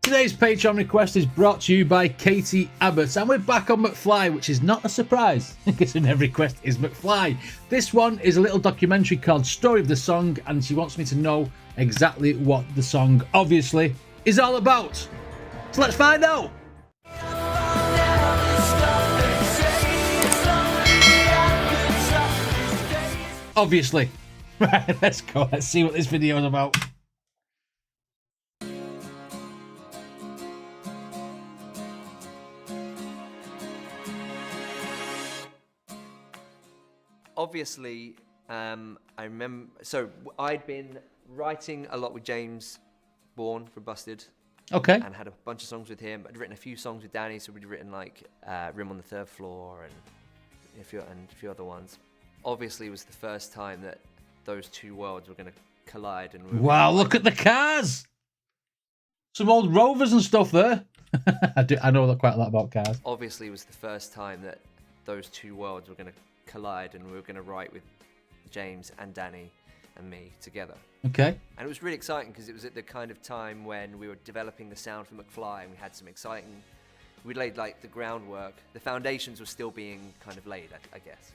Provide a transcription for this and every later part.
Today's Patreon request is brought to you by Katie Abbott, and we're back on MCFLY, which is not a surprise because in every request is MCFLY. This one is a little documentary called Story of the Song, and she wants me to know exactly what the song obviously is all about. So let's find out. Obviously. Right, let's go. Let's see what this video is about. Obviously, I remember. So I'd been writing a lot with James Bourne from Busted. Okay. And had a bunch of songs with him. I'd written a few songs with Danny, so we'd written like "Room on the Third Floor" and a few other ones. Obviously, it was the first time that those two worlds were going to collide. And wow! Look at the cars. Some old Rovers and stuff there. I know quite a lot about cars. Obviously, it was the first time that those two worlds were going to collide, and we were going to write with James and Danny and me together. Okay. And it was really exciting because it was at the kind of time when we were developing the sound for MCFLY, and we had some exciting. We laid like the groundwork. The foundations were still being kind of laid, I guess.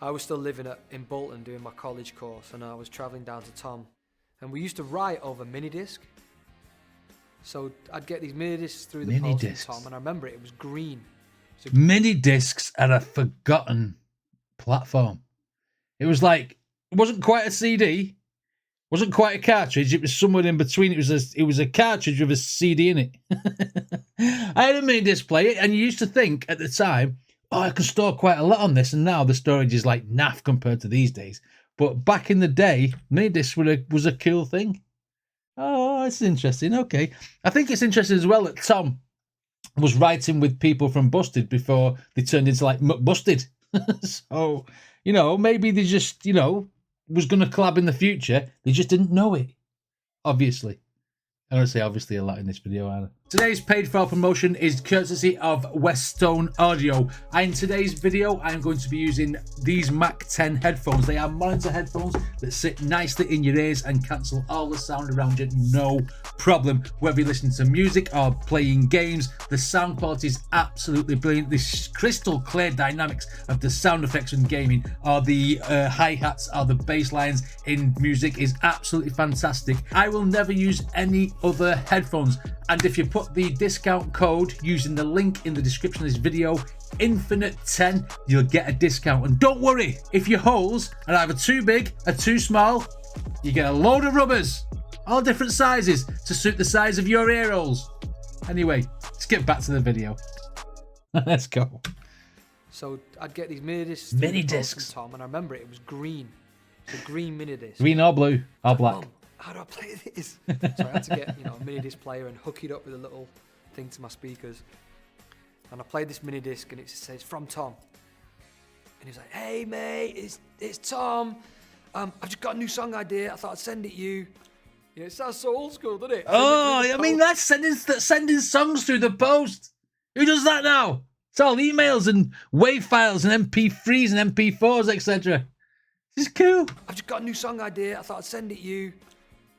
I was still living in Bolton doing my college course, and I was travelling down to Tom, and we used to write over mini disc. So I'd get these mini discs through the post from Tom, and I remember it was green. Mini discs are a forgotten platform. It was like, it wasn't quite a CD, wasn't quite a cartridge. It was somewhere in between. It was a cartridge with a CD in it. I had a mini disc player, and you used to think at the time, oh, I can store quite a lot on this, and now the storage is like naff compared to these days. But back in the day, mini discs was a cool thing. Oh, it's interesting. Okay, I think it's interesting as well that Tom was writing with people from Busted before they turned into like McBusted. So, you know, maybe they just, you know, was going to collab in the future. They just didn't know it. Obviously. I don't say obviously a lot in this video either. Today's paid for promotion is courtesy of WESTONE Audio. And in today's video, I'm going to be using these Mac 10 headphones. They are monitor headphones that sit nicely in your ears and cancel all the sound around you, no problem. Whether you're listening to music or playing games, the sound quality is absolutely brilliant. This crystal clear dynamics of the sound effects in gaming, or the hi-hats, or the bass lines in music is absolutely fantastic. I will never use any other headphones, and if you put the discount code using the link in the description of this video, Infinite10, you'll get a discount. And don't worry, if your holes are either too big or too small, you get a load of rubbers, all different sizes to suit the size of your ear holes. Anyway, let's get back to the video. Let's go. So I'd get these mini discs from Tom, and I remember it was green. It's a green mini disc. Green or blue or black. Mom, how do I play this? So I had to get, a mini disc player and hook it up with a little thing to my speakers. And I played this mini disc, and it says from Tom. And he was like, "Hey mate, it's Tom. I've just got a new song idea. I thought I'd send it you." Yeah, it sounds so old school, doesn't it? Oh, I mean, that's sending songs through the post. Who does that now? It's all emails and WAV files and MP3s and MP4s, etc. This is cool. I've just got a new song idea. I thought I'd send it you.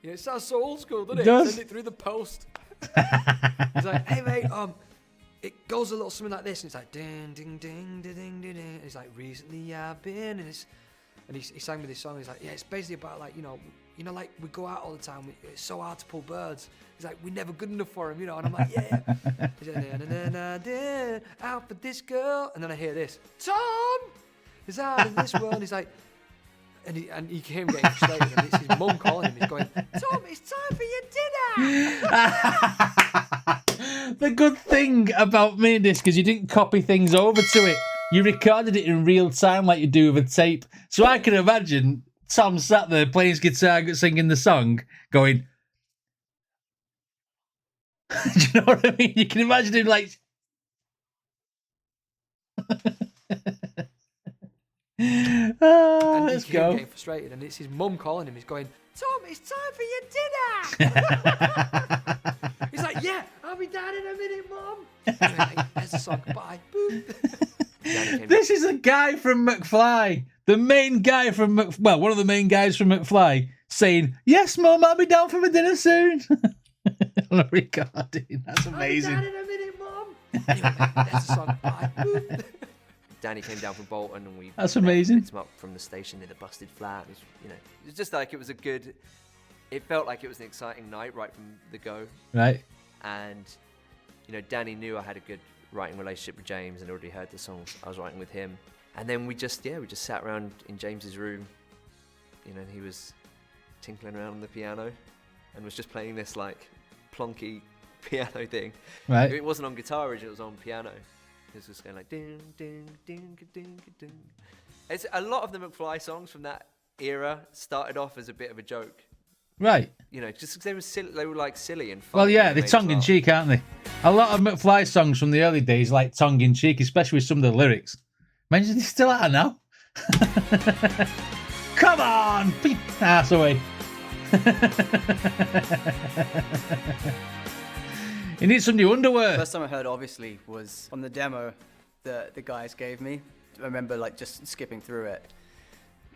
Yeah, it sounds so old school, doesn't it? It does. Send it through the post. He's like, "Hey mate, it goes a little something like this," and it's like ding ding ding ding ding ding. And he's like, "Recently I've been," and he sang me this song. He's like, "Yeah, it's basically about like like we go out all the time. It's so hard to pull birds." He's like, "We're never good enough for him," And I'm like, "Yeah." Out for this girl, and then I hear this, "Tom is out in this world." And he's like. And he came getting frustrated, and it's his mum calling him. He's going, "Tom, it's time for your dinner." The good thing about mini disc is you didn't copy things over to it. You recorded it in real time like you do with a tape. So I can imagine Tom sat there playing his guitar, singing the song, going... Do you know what I mean? You can imagine him like... And let's he's go. Getting frustrated, and it's his mum calling him. He's going, "Tom, it's time for your dinner." He's like, "Yeah, I'll be down in a minute, Mum." Anyway, there's the song. Bye. Boop. This This is a guy from McFly, the main guy from one of the main guys from McFly, saying, "Yes, Mum, I'll be down for my dinner soon." On a recording. That's amazing. I'll be down in a minute, Mum. Anyway, that's the song. Bye. Danny came down from Bolton, and we That's amazing. picked him up from the station near the busted flat. It was, it was just like it was a good. It felt like it was an exciting night right from the go. Right. And Danny knew I had a good writing relationship with James, and already heard the songs I was writing with him. And then we just sat around in James's room. And he was tinkling around on the piano, and was just playing this like plonky piano thing. Right. It wasn't on guitar originally, it was on piano. It was just going like ding ding ding ding ding. It's a lot of the McFly songs from that era started off as a bit of a joke. Right. Just because they were silly, they were like silly and fun. Well, yeah, they're tongue in cheek, aren't they? A lot of McFly songs from the early days, like tongue in cheek, especially with some of the lyrics. Imagine they're still out now. Come on, beat ass away. You need some new underwear. First time I heard, obviously, was on the demo that the guys gave me. I remember like just skipping through it.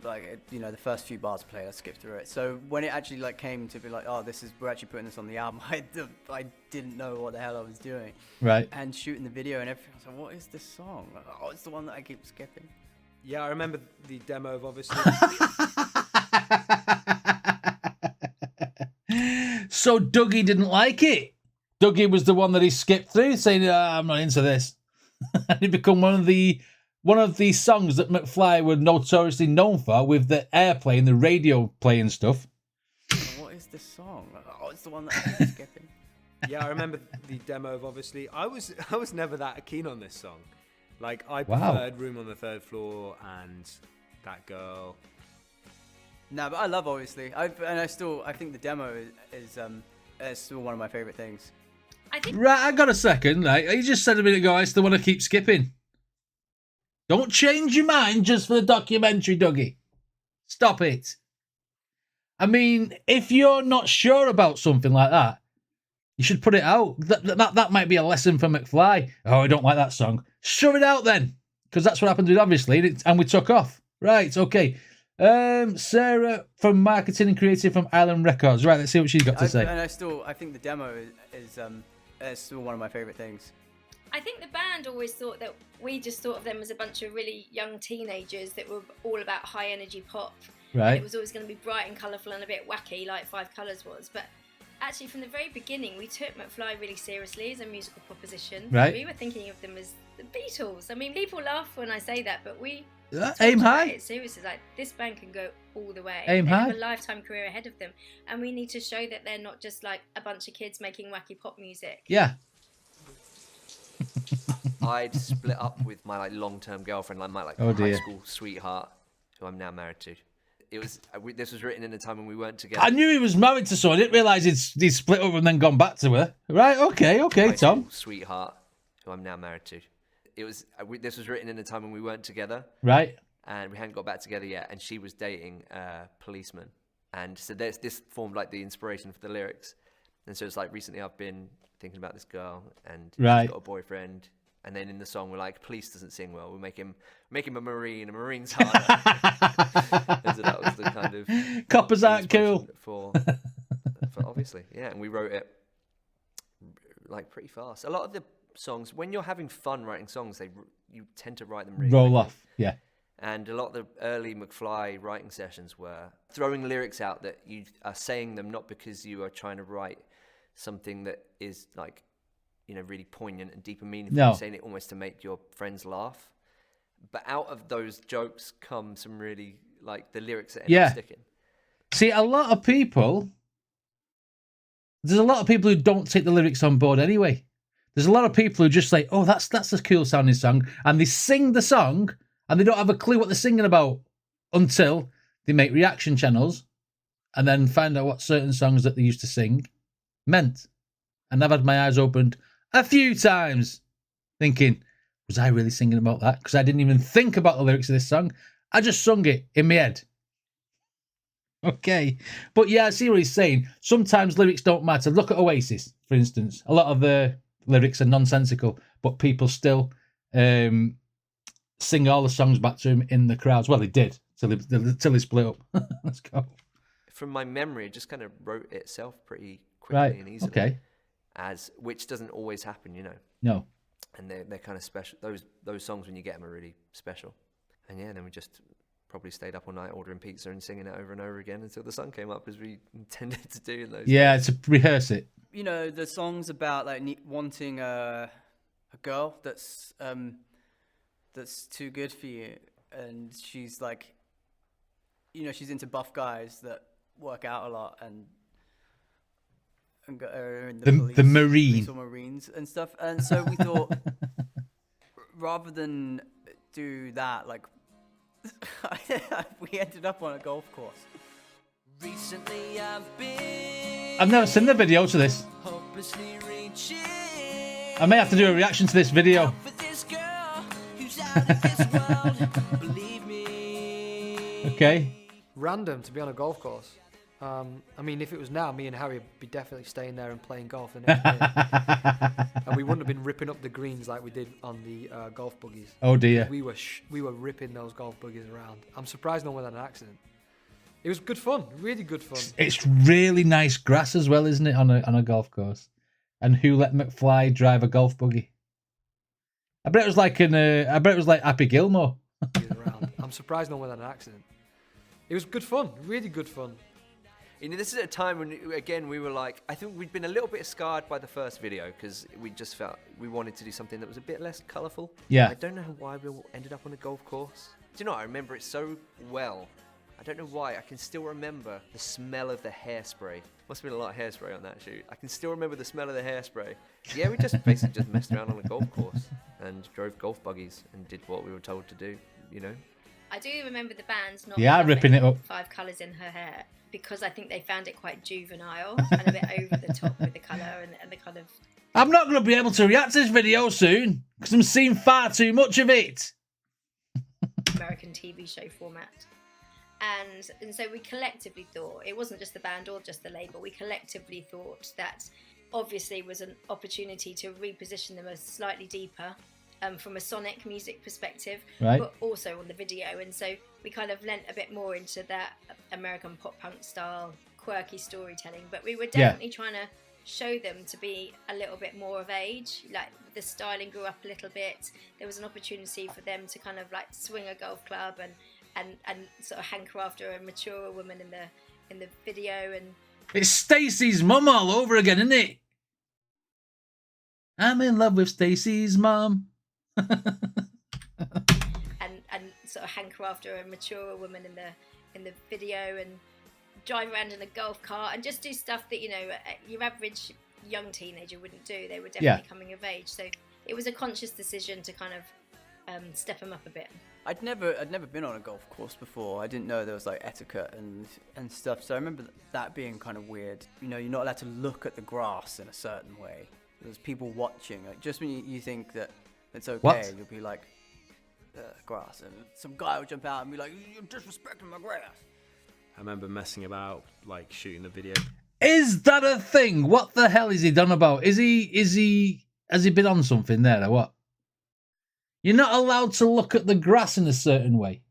Like, the first few bars played, I skipped through it. So when it actually like came to be like, oh, we're actually putting this on the album, I didn't know what the hell I was doing. Right. And shooting the video and everything, I was like, what is this song? Like, oh, it's the one that I keep skipping. Yeah, I remember the demo of obviously. So Dougie didn't like it. Dougie was the one that he skipped through, saying, I'm not into this. And it became one of the songs that McFly were notoriously known for, with the airplay and the radio playing stuff. What is this song? Like, oh, it's the one that I keep skipping. Yeah, I remember the demo of obviously. I was never that keen on this song. Like, I Wow. preferred Room on the Third Floor and That Girl. No, but I love obviously. I think the demo is still one of my favorite things. Right, I got a second. Like, you just said a minute ago, I still want to keep skipping. Don't change your mind just for the documentary, Dougie. Stop it. I mean, if you're not sure about something like that, you should put it out. That might be a lesson for McFly. Oh, I don't like that song. Shove it out then. Because that's what happened with obviously, and we took off. Right, okay. Sarah from Marketing and Creative from Island Records. Right, let's see what she's got to say. And I think the demo is still one of my favorite things. I think the band always thought that we just thought of them as a bunch of really young teenagers that were all about high energy pop. Right. It was always going to be bright and colourful and a bit wacky like Five Colours was. But actually from the very beginning we took McFly really seriously as a musical proposition. Right. We were thinking of them as the Beatles. I mean, people laugh when I say that, but we aim high. It seriously, like this band can go all the way. Aim they high. have a lifetime career ahead of them, and we need to show that they're not just like a bunch of kids making wacky pop music. Yeah. I'd split up with my long-term girlfriend, my high school sweetheart, who I'm now married to. This was written in a time when we weren't together. I knew he was married to someone. I didn't realise he'd split up and then gone back to her. Right, okay, High Tom. school sweetheart, who I'm now married to. This was written in a time when we weren't together. Right. And we hadn't got back together yet, and she was dating a policeman. And so this formed like the inspiration for the lyrics. And so it's like recently I've been thinking about this girl, and she's got a boyfriend. And then in the song we're like, police doesn't sing well. We make him a marine. A marine's harder. And so that was the kind of coppers aren't cool. For obviously, yeah. And we wrote it like pretty fast. A lot of the songs, when you're having fun writing songs, you tend to write them really roll quickly. off. Yeah. And a lot of the early McFly writing sessions were throwing lyrics out that you are saying them not because you are trying to write something that is like, really poignant and deep and meaningful. No. You're saying it almost to make your friends laugh. But out of those jokes come some really, like, the lyrics that end up sticking. See, there's a lot of people who don't take the lyrics on board anyway. There's a lot of people who just say, oh, that's a cool sounding song. And they sing the song and they don't have a clue what they're singing about until they make reaction channels and then find out what certain songs that they used to sing meant. And I've had my eyes opened a few times thinking, was I really singing about that? Because I didn't even think about the lyrics of this song. I just sung it in my head. Okay. But yeah, I see what he's saying. Sometimes lyrics don't matter. Look at Oasis, for instance. A lot of the lyrics are nonsensical, but people still sing all the songs back to him in the crowds. Well, he did till he split up. Let's go. From my memory, it just kind of wrote itself pretty quickly Right. and easily. Okay. Which doesn't always happen, you know. No. And they're kind of special. Those songs when you get them are really special. And yeah, then we just probably stayed up all night ordering pizza and singing it over and over again until the sun came up, as we intended to do in those. Yeah, days. to rehearse it. You know, the songs about like wanting a girl that's too good for you, and she's like, you know, she's into buff guys that work out a lot and are in the police, Marine police or Marines and stuff. And so we thought, rather than do that, like, we ended up on a golf course. Recently I've never seen the video to this. hopelessly reaching I may have to do a reaction to this video. for this girl who's out of this world. Believe me. Okay. Random to be on a golf course. I mean, if it was now, me and Harry would be definitely staying there and playing golf the next day. And we wouldn't have been ripping up the greens like we did on the golf buggies. Oh dear. We were ripping those golf buggies around. I'm surprised no one had an accident. It was good fun, really good fun. It's really nice grass as well, isn't it, on a golf course? And who let McFly drive a golf buggy? I bet it was like Happy Gilmore. Around. I'm surprised no one had an accident. It was good fun, really good fun. You know, this is at a time when, again, we were like, I think we'd been a little bit scarred by the first video because we just felt we wanted to do something that was a bit less colourful. Yeah. I don't know why we ended up on a golf course. Do you know, I remember it so well. I don't know why. I can still remember the smell of the hairspray. Must have been a lot of hairspray on that shoot. I can still remember the smell of the hairspray. Yeah, we just basically just messed around on a golf course and drove golf buggies and did what we were told to do, you know? I do remember the band not Yeah, loving ripping it up. 5 colours in her hair because I think they found it quite juvenile and a bit over the top with the colour and the kind of... I'm not going to be able to react to this video soon because I'm seeing far too much of it. American TV show format. And so we collectively thought, it wasn't just the band or just the label, we collectively thought that obviously was an opportunity to reposition them as slightly deeper from a sonic music perspective, Right. but also on the video. And so we kind of lent a bit more into that American pop punk style, quirky storytelling. But we were definitely trying to show them to be a little bit more of age. Like the styling grew up a little bit. There was an opportunity for them to kind of like swing a golf club and sort of hanker after a mature woman in the video. And It's Stacey's mum all over again, isn't it? I'm in love with Stacey's mum. and sort of hanker after a mature woman in the video and drive around in a golf cart and just do stuff that, you know, your average young teenager wouldn't do. They were definitely coming of age, so it was a conscious decision to kind of step them up a bit. I'd never been on a golf course before. I didn't know there was like etiquette and stuff. So I remember that being kind of weird. You know, you're not allowed to look at the grass in a certain way. There's people watching. Like, just when you think that it's okay, What? you'll be like, grass, and some guy will jump out and be like, "You're disrespecting my grass." I remember messing about, like shooting the video. Is that a thing? What the hell is he done about? Has he been on something there or what? You're not allowed to look at the grass in a certain way.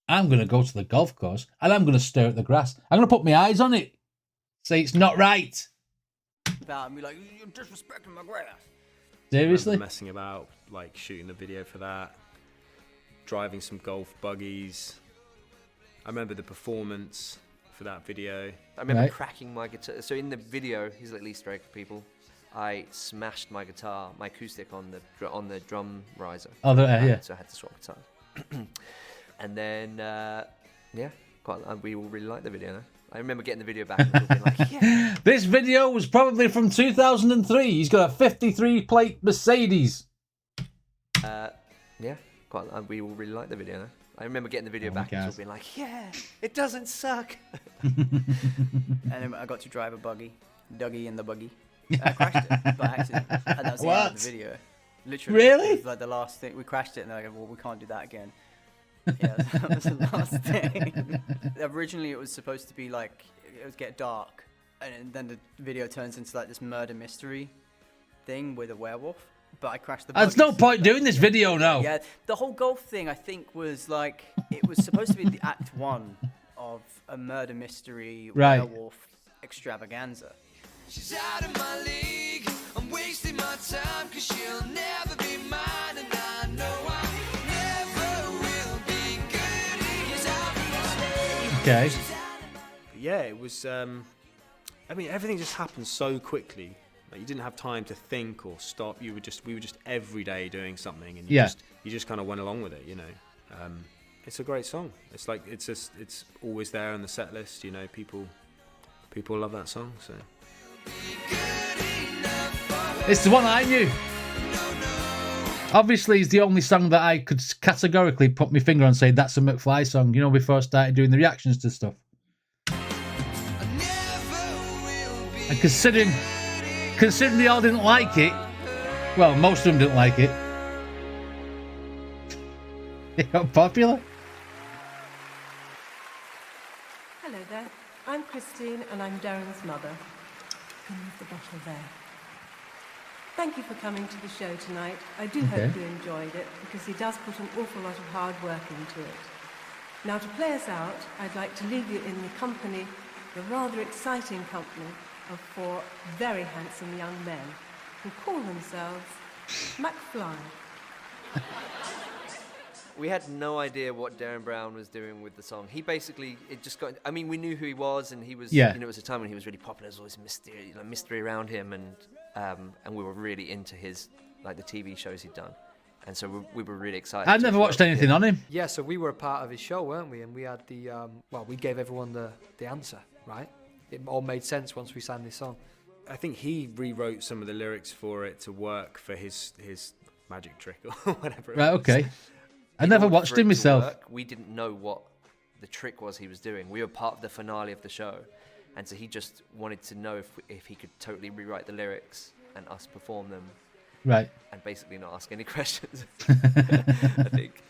I'm going to go to the golf course and I'm going to stare at the grass. I'm going to put my eyes on it. Say it's not right. About and be like, "You're disrespecting my grass." Seriously? I remember messing about, like shooting the video for that. Driving some golf buggies. I remember the performance for that video. I remember Right. cracking my guitar. So in the video, here's at least Easter egg for people. I smashed my guitar, my acoustic on the drum riser. Oh, yeah. So I had to swap guitars. And then, we all really liked the video. Though. I remember getting the video back and people being like, "Yeah." This video was probably from 2003. He's got a 53 plate Mercedes. We all really liked the video. Though. I remember getting the video Oh, back and guys. people being like, "Yeah, it doesn't suck." And then I got to drive a buggy, Dougie in the buggy. I crashed it by accident, and that was the end of What? the video. Literally, Really? it was like the last thing. We crashed it, and they're like, "Well, we can't do that again." Yeah, that was the last thing. Originally, it was supposed to be like it would get dark, and then the video turns into like this murder mystery thing with a werewolf. but I crashed the There's buggy. no point doing this video now. Yeah, the whole golf thing, I think, was like, it was supposed to be the act 1 of a murder mystery Right. werewolf extravaganza. She's out of my league. I'm wasting my time because she'll never be mine. And I know I never will be good. He's out of my league. Okay. But yeah, it was. I mean, everything just happened so quickly. Like, you didn't have time to think or stop. We were just every day doing something, and you just kind of went along with it. You know, it's a great song. It's like it's always there on the set list. You know, people love that song. So It's the one I knew. Obviously, it's the only song that I could categorically put my finger on and say that's a McFly song. You know, before I started doing the reactions to stuff. And considering they all didn't like it, well, most of them didn't like it. It got popular. Hello there. I'm Christine and I'm Darren's mother. Can leave the bottle there. Thank you for coming to the show tonight. I do hope you enjoyed it because he does put an awful lot of hard work into it. Now to play us out, I'd like to leave you in the company, the rather exciting company of 4 very handsome young men who call themselves McFly. We had no idea what Darren Brown was doing with the song. He basically, it just got. I mean, we knew who he was, and he was. You know, it was a time when he was really popular. There was always mystery around him, and we were really into his the TV shows he'd done, and so we were really excited. I'd never watched anything on him. Yeah, so we were a part of his show, weren't we? And we had the we gave everyone the answer, right? It all made sense once we sang this song. I think he rewrote some of the lyrics for it to work for his magic trick or whatever. Right. Okay. I never watched him myself. We didn't know what the trick was he was doing. We were part of the finale of the show, and so he just wanted to know if he could totally rewrite the lyrics and us perform them. Right. And basically not ask any questions. I think.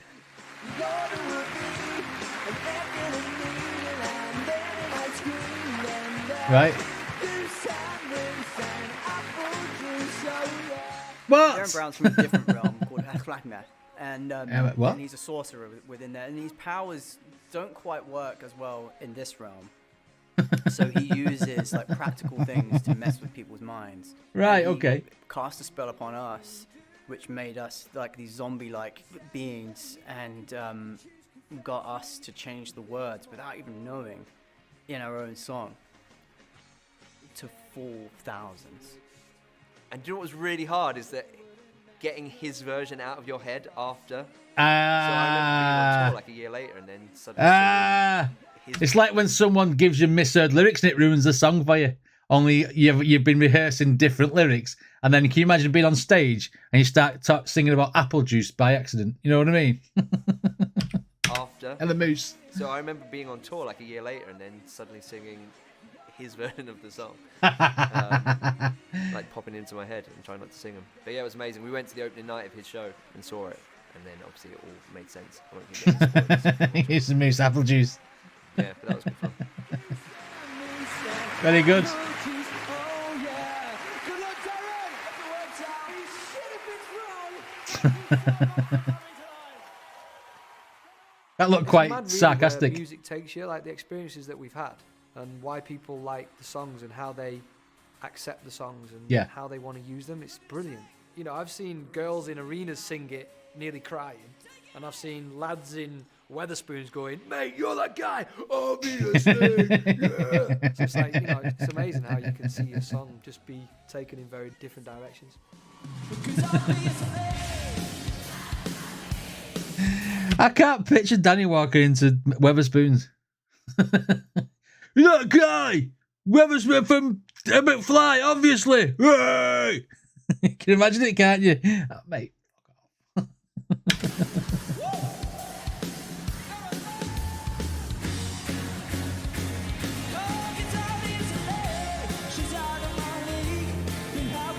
Right. What? Darren Brown's from a different realm called Akhlaqna. And what? he's a sorcerer within there, and his powers don't quite work as well in this realm. So he uses practical things to mess with people's minds. Right. And he Okay. cast a spell upon us, which made us these zombie-like beings, and got us to change the words without even knowing, in our own song, to 4,000s. And do you know what was really hard is that getting his version out of your head after. So I remember being on tour a year later and then suddenly. It's like when someone gives you misheard lyrics and it ruins the song for you. Only you've been rehearsing different lyrics, and then can you imagine being on stage and you start singing about apple juice by accident? You know what I mean? After. And the moose. So I remember being on tour a year later and then suddenly singing his version of the song. Popping into my head and trying not to sing them. But yeah, it was amazing. We went to the opening night of his show and saw it, and then obviously it all made sense. I won't keep getting spoilers. Here's some moose apple juice. Yeah, but that was good fun. Very good. That looked quite It's mad, really, sarcastic. where music takes you, the experiences that we've had, and why people like the songs and how they accept the songs and how they want to use them. It's brilliant. You know, I've seen girls in arenas sing it, nearly crying, and I've seen lads in Weatherspoons going, "Mate, you're that guy, obviously." Yeah. So it's it's amazing how you can see your song just be taken in very different directions. I can't picture Danny walking into Weatherspoons. You're that guy, Weatherspoon from McFly, obviously. Hey! You can imagine it, can't you? Oh, mate, fuck off.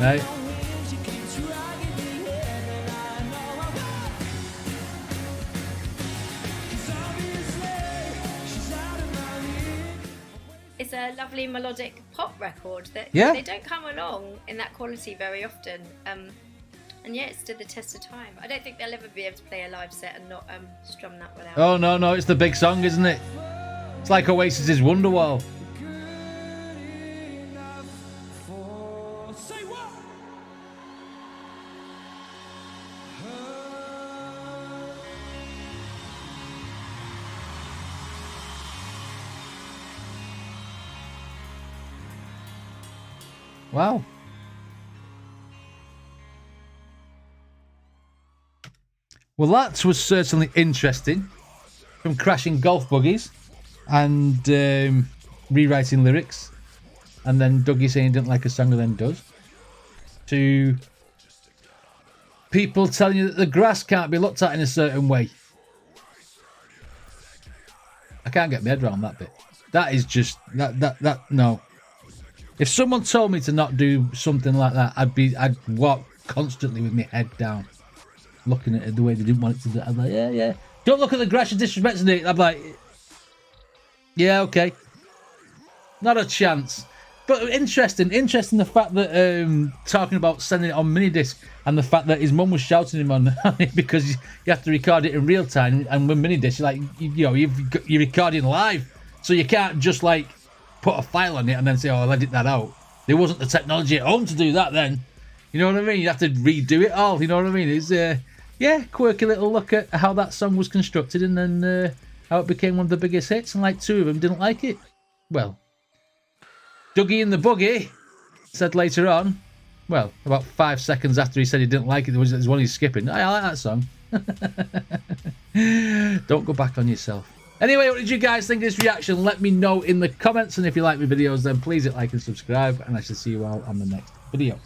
Right. It's a lovely melodic pop record that Yeah. they don't come along in that quality very often. And yeah, it stood the test of time. I don't think they'll ever be able to play a live set and not strum that one out. Oh no, it's the big song, isn't it? It's like Oasis's Wonderwall. Wow. Well, that was certainly interesting. From crashing golf buggies and rewriting lyrics, and then Dougie saying he didn't like a song and then does, to people telling you that the grass can't be looked at in a certain way. I can't get my head around that bit. That is just no. If someone told me to not do something like that, I'd walk constantly with my head down, looking at it the way they didn't want it to do. I'm like, yeah. Don't look at the grass, you're disrespecting it. I'm like, yeah, okay. Not a chance. But interesting the fact that talking about sending it on mini disc, and the fact that his mum was shouting him on it because you have to record it in real time, and with mini disc, you're recording live, so you can't just like put a file on it and then say, oh, I'll edit that out. There wasn't the technology at home to do that then. You know what I mean? You have to redo it all. You know what I mean? It's quirky little look at how that song was constructed, and then how it became one of the biggest hits, and like 2 of them didn't like it. Well, Dougie in the Buggy said later on, well, about 5 seconds after he said he didn't like it, there was one he's skipping. I like that song. Don't go back on yourself. Anyway, what did you guys think of this reaction? Let me know in the comments, and if you like my videos, then please hit like and subscribe, and I shall see you all on the next video.